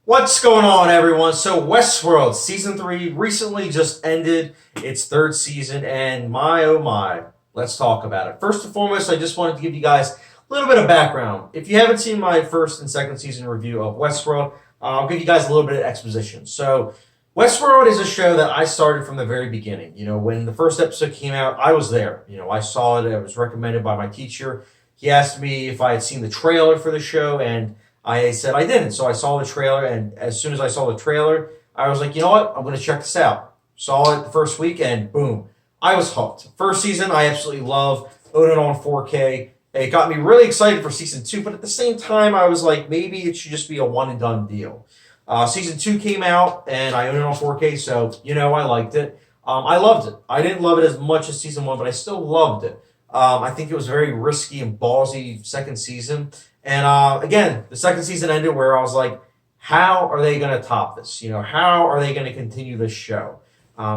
What's going on, everyone? So, Westworld Season 3 recently just ended its third season, and my oh my, let's talk about it. First and foremost, I just wanted to give you guys a little bit of background. If you haven't seen my first and second season review of Westworld, I'll give you guys a little bit of exposition. So, Westworld is a show that I started from the very beginning. When the first episode came out, I was there. I saw it. It was recommended by my teacher. He asked me if I had seen the trailer for the show, and I said I didn't. So I saw the trailer, and as soon as I saw the trailer, I was like, you know what? I'm going to check this out. Saw it the first week, and boom, I was hooked. First season, I absolutely love. Own it on 4K. It got me really excited for season 2, but at the same time, I was like, maybe it should just be a one-and-done deal. Season 2 came out, and I own it on 4K, so, I liked it. I loved it. I didn't love it as much as season 1, but I still loved it. I think it was a very risky and ballsy second season. And again, the second season ended where I was like, how are they going to top this? How are they going to continue this show?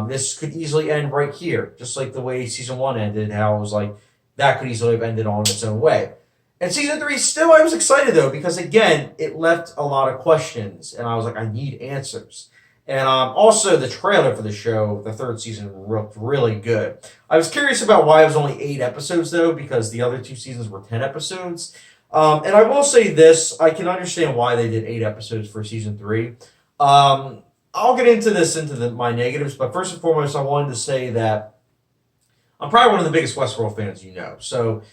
This could easily end right here, just like the way season 1 ended, how it was like, that could easily have ended on its own way. And season 3, still I was excited though, because again, it left a lot of questions, and I was like, I need answers. And also the trailer for the show, the third season, looked really good. I was curious about why it was only 8 episodes though, because the other 2 seasons were 10 episodes. And I will say this, I can understand why they did 8 episodes for season 3. I'll get into this, my negatives, but first and foremost, I wanted to say that I'm probably one of the biggest Westworld fans you know. So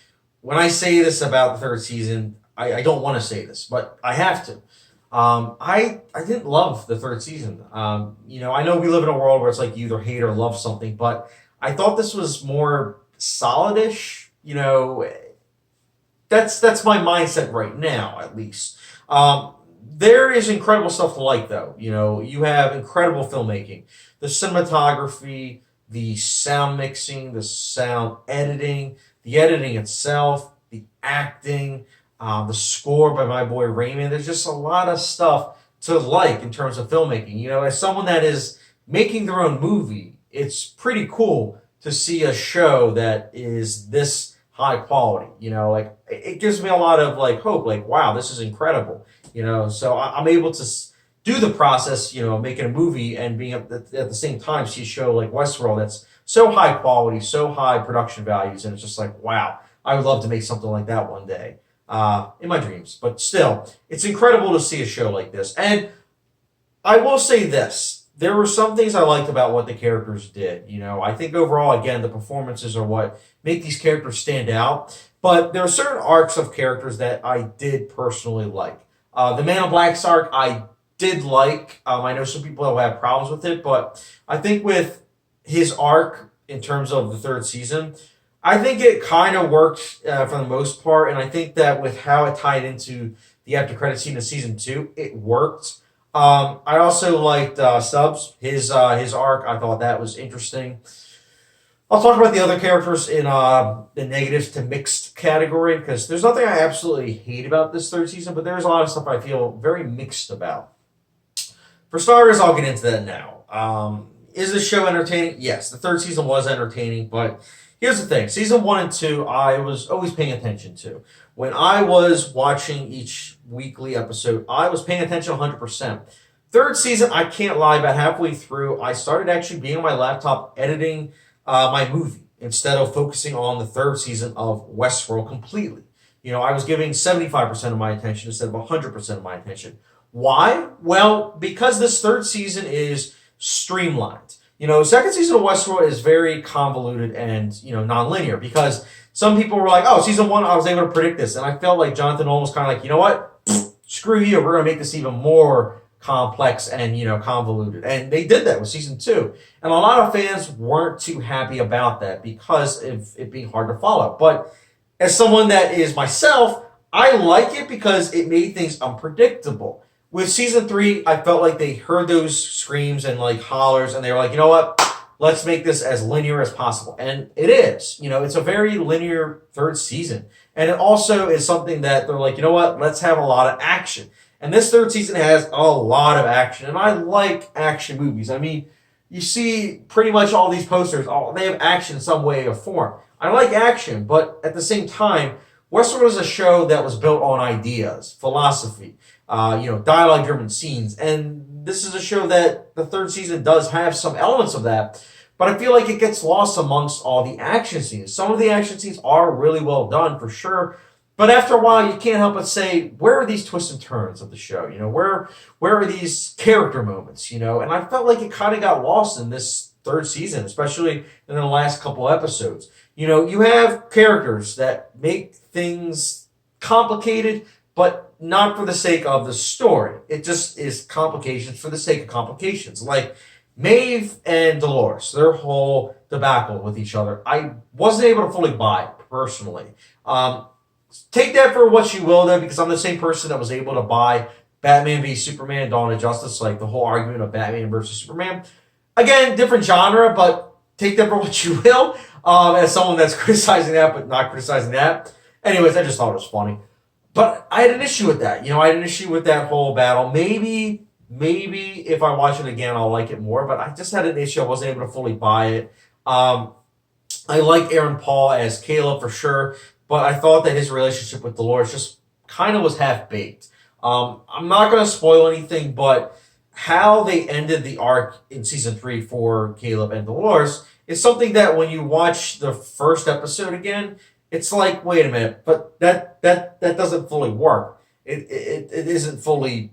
when I say this about the third season, I don't want to say this, but I have to. I didn't love the third season. I know we live in a world where it's like you either hate or love something, but I thought this was more solid-ish. That's my mindset right now, at least. There is incredible stuff to like, though. You have incredible filmmaking, the cinematography, the sound mixing, the sound editing, the editing itself, the acting, the score by my boy Raymond. There's just a lot of stuff to like in terms of filmmaking. As someone that is making their own movie, it's pretty cool to see a show that is this high quality. It gives me a lot of hope. Wow, this is incredible. So I'm able to do the process, making a movie and being at the same time see a show like Westworld that's so high quality, so high production values, and it's just like, wow, I would love to make something like that one day. In my dreams. But still, it's incredible to see a show like this. And I will say this. There were some things I liked about what the characters did. I think overall, again, the performances are what make these characters stand out. But there are certain arcs of characters that I did personally like. The Man in Black's arc, I did like. I know some people will have problems with it, but I think with his arc in terms of the third season, I think it kind of worked for the most part, and I think that with how it tied into the after credit scene of season 2, it worked. I also liked Stubbs, his arc. I thought that was interesting. I'll talk about the other characters in the negatives to mixed category, because there's nothing I absolutely hate about this third season, but there's a lot of stuff I feel very mixed about. For starters, I'll get into that now. Is this show entertaining? Yes, the third season was entertaining, but here's the thing. Season 1 and 2, I was always paying attention to. When I was watching each weekly episode, I was paying attention 100%. Third season, I can't lie, about halfway through, I started actually being on my laptop editing my movie instead of focusing on the third season of Westworld completely. I was giving 75% of my attention instead of 100% of my attention. Why? Well, because this third season is streamlined. Second season of Westworld is very convoluted and, non-linear, because some people were like, oh, season 1, I was able to predict this. And I felt like Jonathan Nolan was kind of like, you know what? Screw you. We're going to make this even more complex and, convoluted. And they did that with season 2. And a lot of fans weren't too happy about that because of it being hard to follow. But as someone that is myself, I like it because it made things unpredictable. With season 3, I felt like they heard those screams and hollers, and they were like, you know what? Let's make this as linear as possible. And it is. It's a very linear third season. And it also is something that they're like, you know what? Let's have a lot of action. And this third season has a lot of action. And I like action movies. I mean, you see pretty much all these posters, they have action in some way or form. I like action, but at the same time, Westworld is a show that was built on ideas, philosophy. dialogue-driven scenes. And this is a show that the third season does have some elements of that, but I feel like it gets lost amongst all the action scenes. Some of the action scenes are really well done, for sure, but after a while, you can't help but say, where are these twists and turns of the show? Where are these character moments? And I felt like it kind of got lost in this third season, especially in the last couple episodes. You have characters that make things complicated, but not for the sake of the story. It just is complications for the sake of complications. Like Maeve and Dolores, their whole debacle with each other, I wasn't able to fully buy personally. Take that for what you will, though, because I'm the same person that was able to buy Batman v Superman: Dawn of Justice, like the whole argument of Batman versus Superman. Again, different genre, but take that for what you will. As someone that's criticizing that, but not criticizing that. Anyways, I just thought it was funny. But I had an issue with that. I had an issue with that whole battle. Maybe if I watch it again, I'll like it more. But I just had an issue. I wasn't able to fully buy it. I like Aaron Paul as Caleb for sure, but I thought that his relationship with Dolores just kind of was half-baked. I'm not going to spoil anything, but how they ended the arc in season 3 for Caleb and Dolores is something that when you watch the first episode again, it's like, wait a minute, but that doesn't fully work. It isn't fully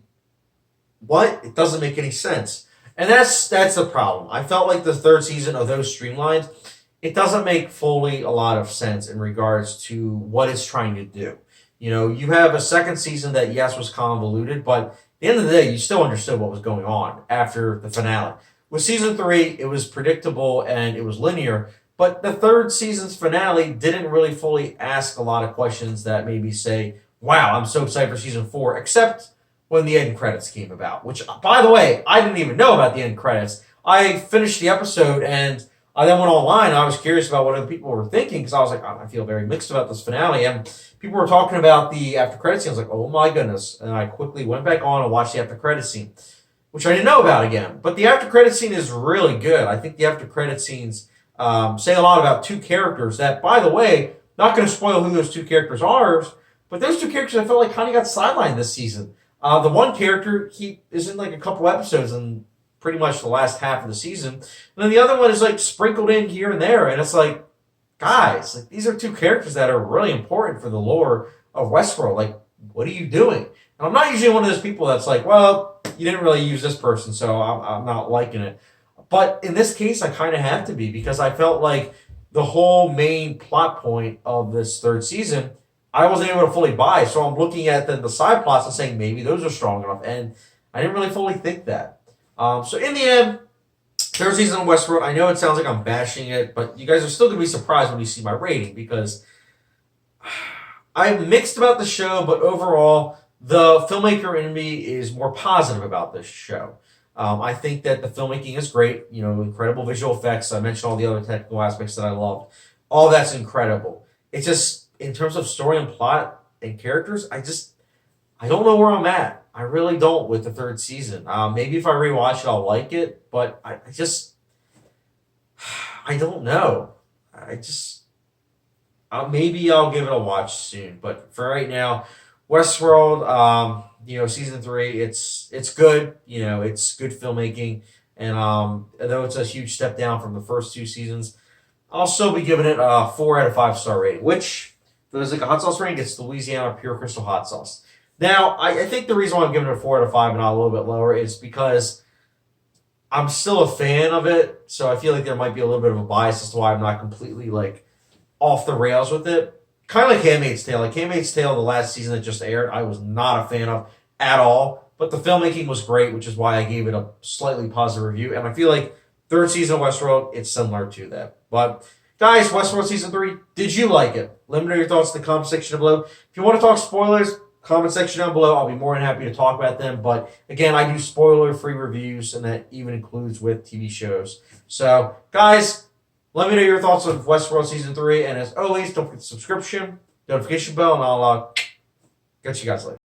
what? It doesn't make any sense. And that's the problem. I felt like the third season of those streamlines, it doesn't make fully a lot of sense in regards to what it's trying to do. You have a second season that, yes, was convoluted, but at the end of the day, you still understood what was going on after the finale. With season 3, it was predictable and it was linear, but the third season's finale didn't really fully ask a lot of questions that made me say, wow, I'm so excited for season 4, except when the end credits came about, which, by the way, I didn't even know about the end credits. I finished the episode and I then went online. I was curious about what other people were thinking because I was like, I feel very mixed about this finale. And people were talking about the after credit scene. I was like, oh my goodness. And I quickly went back on and watched the after credit scene, which I didn't know about again. But the after credit scene is really good. I think the after credit scenes say a lot about two characters that, by the way, not going to spoil who those two characters are, but those two characters I felt like kind of got sidelined this season. The one character, he is in like a couple episodes and pretty much the last half of the season. And then the other one is like sprinkled in here and there. And it's like, guys, like these are two characters that are really important for the lore of Westworld. Like, what are you doing? And I'm not usually one of those people that's like, well, you didn't really use this person, so I'm not liking it. But in this case, I kind of have to be because I felt like the whole main plot point of this third season, I wasn't able to fully buy. So I'm looking at the side plots and saying maybe those are strong enough. And I didn't really fully think that. So in the end, third season of Westworld, I know it sounds like I'm bashing it, but you guys are still going to be surprised when you see my rating because I'm mixed about the show, but overall, the filmmaker in me is more positive about this show. I think that the filmmaking is great, incredible visual effects. I mentioned all the other technical aspects that I loved. All that's incredible. It's just, in terms of story and plot and characters, I don't know where I'm at. I really don't with the third season. Maybe if I rewatch it, I'll like it, but I don't know. Maybe I'll give it a watch soon. But for right now, Westworld, season 3, it's good. It's good filmmaking, and although it's a huge step down from the first 2 seasons, I'll still be giving it a 4 out of 5 star rating. Which, for those like a hot sauce rating, it's Louisiana Pure Crystal Hot Sauce. Now, I think the reason why I'm giving it a 4 out of 5 and not a little bit lower is because I'm still a fan of it, so I feel like there might be a little bit of a bias as to why I'm not completely, off the rails with it. Kind of like Handmaid's Tale. Like Handmaid's Tale, the last season that just aired, I was not a fan of at all, but the filmmaking was great, which is why I gave it a slightly positive review, and I feel like third season of Westworld, it's similar to that. But, guys, Westworld Season 3, did you like it? Let me know your thoughts in the comment section below. If you want to talk spoilers, comment section down below. I'll be more than happy to talk about them. But again, I do spoiler-free reviews, and that even includes with TV shows. So, guys, let me know your thoughts on Westworld Season 3. And as always, don't forget the subscription, notification bell, and I'll catch you guys later.